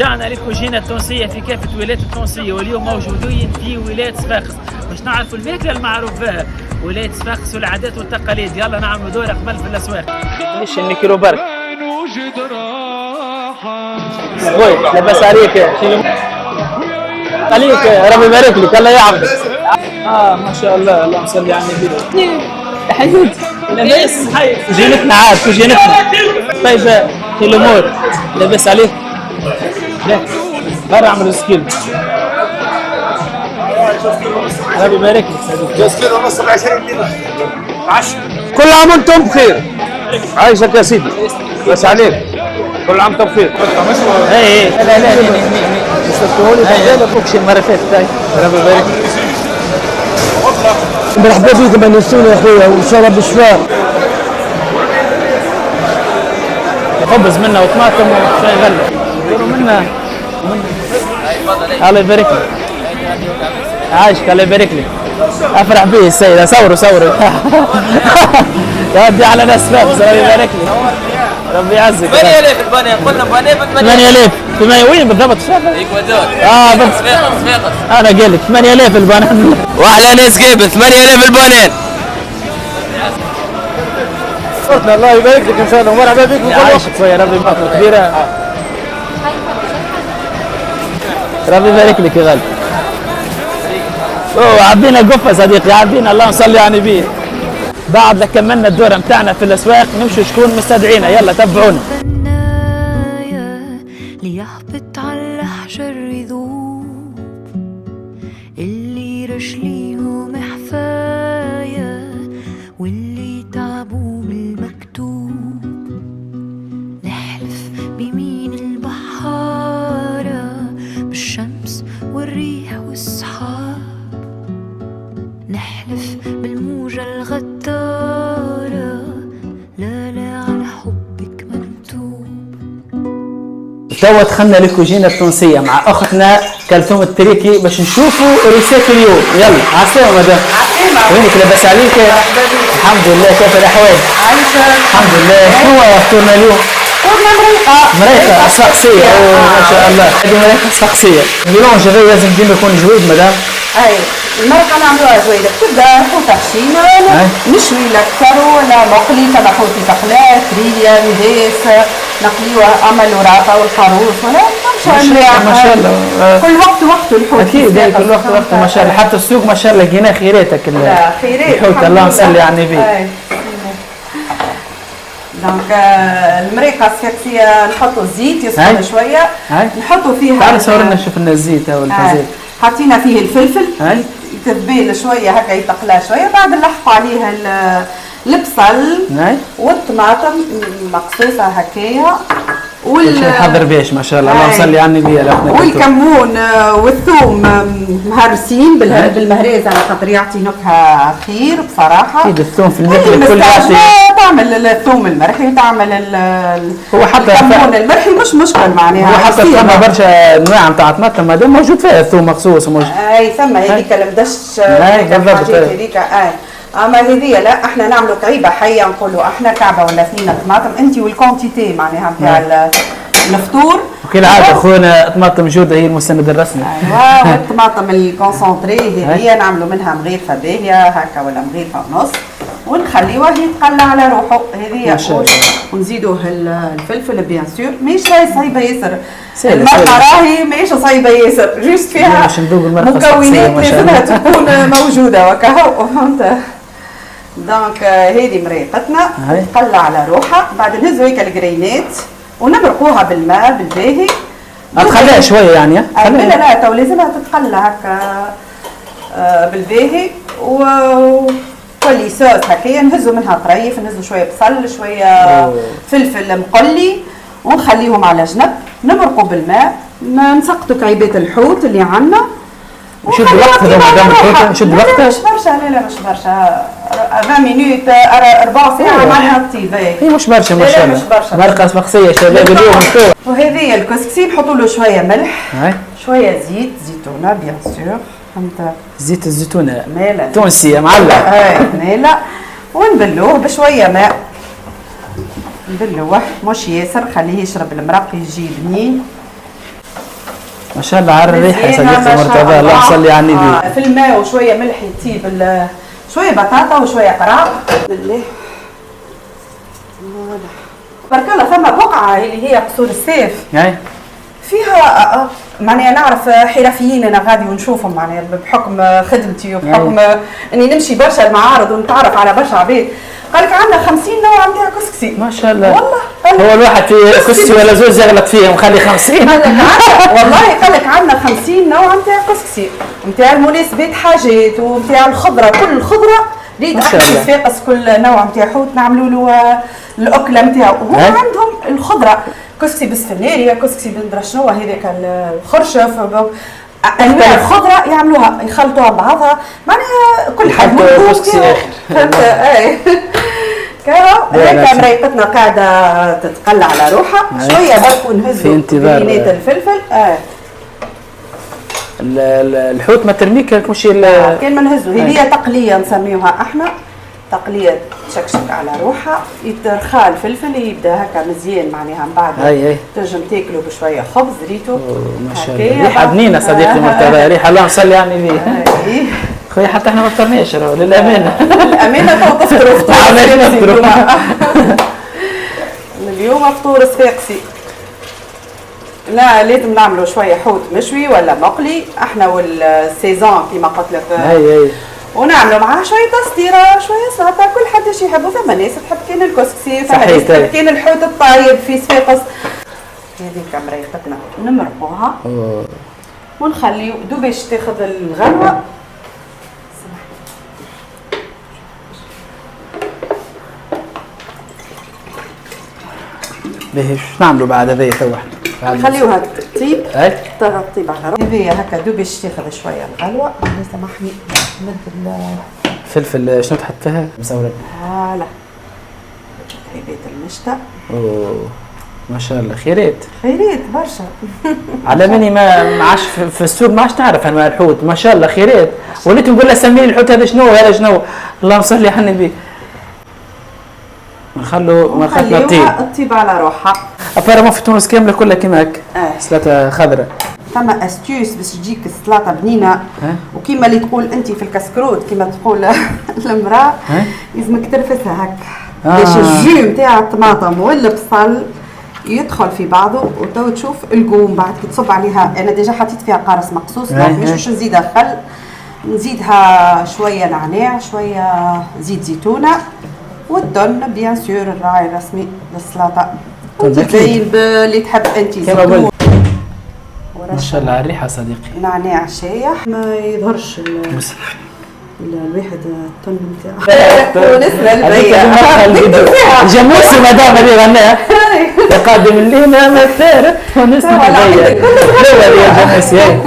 رجعنا للكوجينة التونسية في كافة الولايات التونسية، واليوم موجودين في ولاية صفاقس باش نعرفوا الماكلة المعروف بها ولاية صفاقس والعادات والتقاليد. يلا نعملوا دورة قبل في الأسواق. ايش الميكرو برك؟ خويا لاباس عليك؟ عليك ربي يبارك لك، الله يعافيك. ما شاء الله، اللهم صل على النبي. حيوت لاباس؟ كوجينتنا عاد كوجينتنا. طيب في الأمور لاباس عليك؟ لا برا اعملوا سكيل. ربي يبارك لك. جوز كيلو ونص ب 20 دينار 10. كل عام وانتم بخير. عايشك يا سيدي. بس عليك. كل عام وانتم بخير. اي لا استفتحوا لي لا فوكش المره اللي فاتت. ربي يبارك لك. مرحبا بكم انسونا يا اخويا وان شاء الله بالشفاء. خبز منا وطماطم وشاي غله. دوروا منا الله يبارك لك. عايشك الله يبارك لك. افرح به السيد. صوروا يا ودي على ناس فاقس. ربي يبارك لك. ربي يعزك. 8000 البانيه، قلنا بانيه ب 8000. وين بالضبط؟ اكوادور. صفاقس. انا قال لك 8000 البانيه. واحلى ناس قبل 8000 البانيه. الله يبارك لك ان شاء الله ومرحبا بك بكل وقت. عايشك خويا ربي يبارك لك. كبيره. ربي يبارك لك يا غالي. عبينا قفه صديقي، عبينا اللهم صل على النبي. بعد لك كملنا الدوره نتاعنا في الاسواق نمشوا شكون مستدعينا. يلا تبعونا. ليهبط على الحجر يذوب اللي رجليهم حفاية واللي تعبوا بالمكتوب. نحلف بمين البحارة بالشمس والريح والسحاب. نحلف بالموجة الغدارة لا على حبك مكتوب. توا دخلنا للكوجينة التونسية مع أختنا كلثوم التريكي باش نشوفوا ريسات اليوم. يلا عسلامة مدام. عسلامة. وينك لاباس عليك؟ الحمد لله. كيف الأحوال؟ عايشة الحمد لله. شنو فطورنا اليوم؟ فطورنا مريقة صفاقسية. ما شاء الله. هذه مريقة صفاقسية. الميلونج هذا لازم ديما يكون جويد مدام. اي المرقة نعملوها جويدة. تبدا حوت تخشينة نشوي لكثر ولا مقلي كما حوت تقلات ريا نداس نقليوها اما الوراقة والخروف ولا ما شاء الله. كل وقت وقته الحوت. أكيد كل وقت وقته ما شاء الله. حتى السوق ما شاء الله لقينا خيراتك. لا خيرات الحوت اللهم صل على النبي. دونك المريقة الصفاقسية نحطوا الزيت يسخن شوية. نحطوا فيها. تعال صور لنا نشوف لنا الزيت والفازيل. حطينا فيه الفلفل يتذبل شويه هكا يتقلى شويه. بعد نلحقوا عليه البصل والطماطم مقصوصه هكايا نحضر بيش ما شاء الله. اللهم صل على النبي. والكمون والثوم مهرسين بالمهريز على خاطر يعطي نكهه خير بصراحه. اكيد الثوم في الماكله الكل يعطي. تعمل الثوم المرحي وتعمل هو حتى الكمون المرحي مش مشكل معناها. هو حتى ثم برشا انواع نتاع طماطم مادام موجود فيها الثوم مخصوص. اي ثم هذيك المدش هذيك. اما هذه لا احنا نعملوا كعيبه حيه نقولوا احنا كعبه ولا اثنين طماطم انت والكونتيتي معناها نتاع الفطور. وكالعاده خونا طماطم جوده هي المستند الرسمي. ايوا والطماطم الكونسونطري هذه نعملوا منها مغيرفه باهيه هكا ولا مغيرفه ونص ونخليوها يتقلى على روحه. هذه ونزيدوه الفلفل بيان سور. مش صعيبه ياسر المرقه راهي ماهيش صعيبه ياسر جوست فيها مكونات لازمها تكون موجوده وكهو فهمت. دونك هذه مريقتنا تقلى على روحها. بعد نهزوا هيك الجرينات ونمرقوها بالماء بالباهي. تخليها شويه يعني؟ لا تو لازمها تتقلى هكا بالباهي كل صوص هكايا نهزوا منها طريف. نهزوا شويه بصل شويه فلفل مقلي ونخليهم على جنب. نمرقوا بالماء نسقطوا كعيبات الحوت اللي عندنا. شد الوقت هذا مدام الحوت؟ شد الوقت؟ مش برشا. لا مش برشا. 20 مينوت ربع ساعه معناها طيب. هي مش برشا ما شاء الله. مرقه صفاقسيه شباب اليوم. وهذه الكسكسي نحطوا له شويه ملح شويه زيت زيتونه بيان سور. فهمت. زيت الزيتونه ماله تونسيه معلق. ماله. ونبلوه بشويه ماء. نبلوه مش ياسر خليه يشرب المرق يجي بنين. ما شاء الله على الريحه يا مزيانة صديقتي ما شاء مرتضى، الله يصلي على النبي. في الماء وشويه ملح يطيب شويه بطاطا وشويه قرع. بالله تبارك الله. ثم بقعه اللي هي قصور السيف اي فيها معناها نعرف حرفيين انا غادي ونشوفهم معناها بحكم خدمتي وبحكم اني نمشي برشا المعارض ونتعرف على برشا عباد. قال لك عندنا 50 نوع نتاع كسكسي. ما شاء الله. والله هو الواحد في كسكسي ولا زوز يغلط فيهم خلي 50. قال لك والله قال لك عندنا 50 نوع نتاع كسكسي نتاع المناسبات حاجات ونتاع الخضره. كل الخضره ريت احنا صفاقس كل نوع نتاع حوت نعملوا له الاكله نتاعو. هو عندهم الخضره كسكسي بالسفناريا كسكسي بندرا شنو هذاك الخرشف انواع الخضره يعملوها يخلطوها ببعضها معناها كل حد كسكسي اخر. فهمت اي هيك مريقتنا قاعده تتقلع على روحها شويه برك ونهزوا بينات الفلفل. الحوت ما ترميك مش كان ما نهزوا هذه تقليه نسميوها احنا تقليه تشكشك على روحها يترخى الفلفل يبدا هكا مزيان معناها من بعد تنجم تاكلوا بشويه خبز ريتو. ما شاء الله ريحه بنينه صديقتي مرتضى ريحه الله يصلي على النبي. خويا حتى احنا ما فطرناش للامانه. للامانه تو تفطروا فطور اليوم فطور صفاقسي. لا لازم نعملوا شويه حوت مشوي ولا مقلي احنا والسيزون كما قلت لك. اي ونعملوا معاه شويه تصديره شويه سلطه كل حد ايش يحبوا. ثم ناس تحب كان الكسكسي ثم ناس تحب كان الحوت الطايب في صفاقس. هذيك مريقتنا نمرقوها ونخليو باش تاخذ الغلوه. باهي شو نعملوا بعد هذايا تو احنا؟ نخليوها تطيب. اي تطيب على روحها. هذايا هكا باش تاخذ شويه الغلوه. سامحني نمد فلفل شنو تحط فيها؟ مسورة. لا خيبات المشتى. اوه ما شاء الله خيرات. خيرات برشا. على ماني ما عادش في السوق ما عادش تعرف انواع الحوت ما شاء الله خيرات. وليت نقول لها سمي لي الحوت هذا شنو هذا شنو. اللهم صل على النبي. ما خلنا تطيب على روحها. ابارمون في تونس كامله كلها كيما هكا. سلطه خضراء. ثم استيوس باش تجيك السلطه بنينه وكيما اللي تقول انت في الكسكروت كيما تقول المراه لازمك ترفسها هكا باش الجو نتاع الطماطم والبصل يدخل في بعضه وتو تشوف القوم بعد كي تصب عليها. انا ديجا حطيت فيها قارص مقصوص مش باش نزيدها خل نزيدها شويه نعناع شويه زيت زيتونه والدن بيان سور الراعي الرسمي للسلطه تزين باللي تحب انت زيتون. ما شاء الله على الريحه صديقي. نعناع شايح ما يظهرش الواحد الطن نتاعو. ونسنا البيع جاموسي مدام اللي غناها يقدم لينا مثال ونسنا البيع. يا جاموسي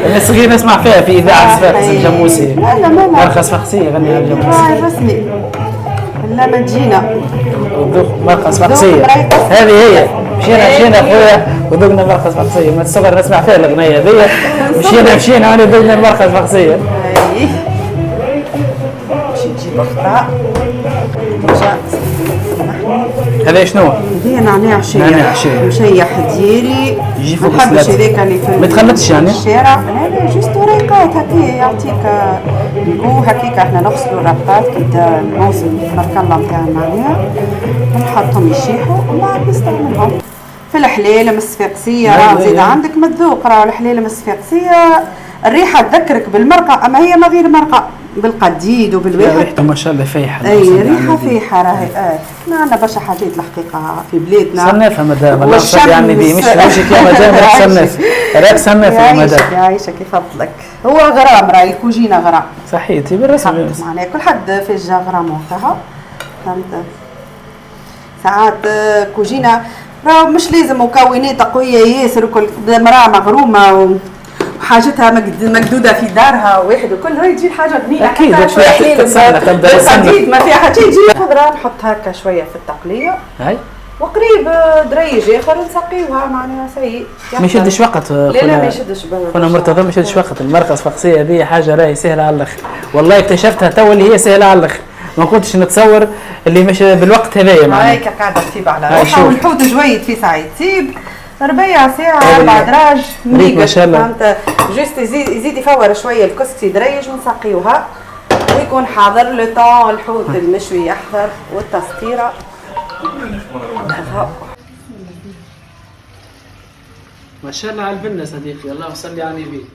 انا صغير نسمع فيها في اذاعه صفاقس الجاموسي. مرقه صفاقسيه غنيها الجاموسي. رسمي لا ما تجينا مرقه صفاقسيه هذه هي. مشينا خويا وذقنا مرقه صفاقسيه ما تصغر نسمع فيها الاغنيه هذيا. مشينا وانا ذقنا المرقه الصفاقسيه. تجيب اخطاء هذا شنو؟ هذا نعناع شايح مشيح ديالي يجي فوق السلطه. ما نحبش هذاك اللي في ما تخلطش يعني؟ الشارع. لا جوست وريقات هكا يعطيك الجو هكاك. احنا نغسلوا الرقات كي يبدا الموسم تبارك الله نتاع النعناع ونحطهم يشيحوا ومن بعد نستعملهم. في الحلال من الصفاقسيه راه زيد عندك ما تذوق. راه الحلال من الصفاقسيه الريحه تذكرك بالمرقه اما هي ما غير مرقه بالقديد وبالواحد. ريحته ما شاء الله فايحه. اي ريحه فايحه راهي. احنا عندنا برشا حاجات الحقيقه في بلادنا. صنافه مدام الله يصلي على النبي مش وجهك يا مدام راك صنافه راك صنافه يا مدام. يعيشك يفضلك. هو غرام راهي الكوجينه غرام صحيتي بالرسمي معناها كل حد فاجه غرام وقتها. فهمت ساعات كوجينه راه مش لازم مكونات قويه ياسر وكل مراه مغرومه وحاجتها مقدوده في دارها واحد وكل هاي تجي حاجه بنينه. اكيد شويه تبدا ما فيها حاجه تجي خضره نحط هكا شويه في التقليه هاي وقريب دريج اخر نسقيوها معناها سيء ما يشدش وقت. لا ما يشدش خونا مرتضى ما يشدش وقت. المرقه الصفاقسيه هذه حاجه راهي سهله على الاخر والله اكتشفتها تو اللي هي سهله على الاخر. ما كنتش نتصور اللي مش بالوقت هذايا معناها هيك قاعده تطيب على روحها والحوت جويد في ساعه يطيب ربيع ساعة أيوة. بعد راج ريت ما شاء الله. فهمت جوست يزيد يفور شوية الكسكسي دريج ونسقيوها ويكون حاضر لو طون الحوت المشوي يحضر والتسطيرة. ما شاء الله على البنة صديقي، اللهم صل على النبي.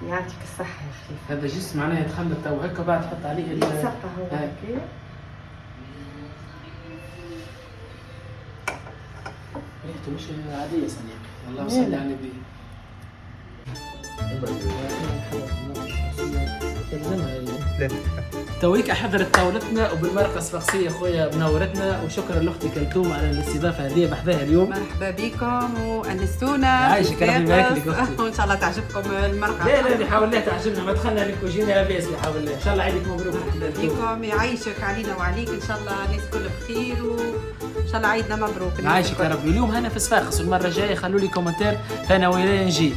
يعطيك الصحة يا أخي. هذا جسم معناها يتخلط تو هكا بعد تحط عليه يتسقى هو هاي. هكي. ريحته مش عادية صديقي، اللهم صل على النبي. تويك حضرت طاولتنا وبالمرقص فخسية خويا منورتنا، وشكرا لاختي كلثوم على الاستضافة هذه بحذاها اليوم. مرحبا بكم وانستونا. يعيشك ربي يبارك لك اختي. وان شاء الله تعجبكم المرقه. لا بحاول الله تعجبنا، ما دخلنا للكوجينة لاباس بحاول الله. ان شاء الله عيدك مبروك. مرحبا بكم، يعيشك علينا وعليك ان شاء الله الناس كل بخير وان شاء الله عيدنا مبروك. يعيشك يا ربي. اليوم هنا في صفاقس، والمرة الجاية خلوا لي كومنتير فانا وين نجي.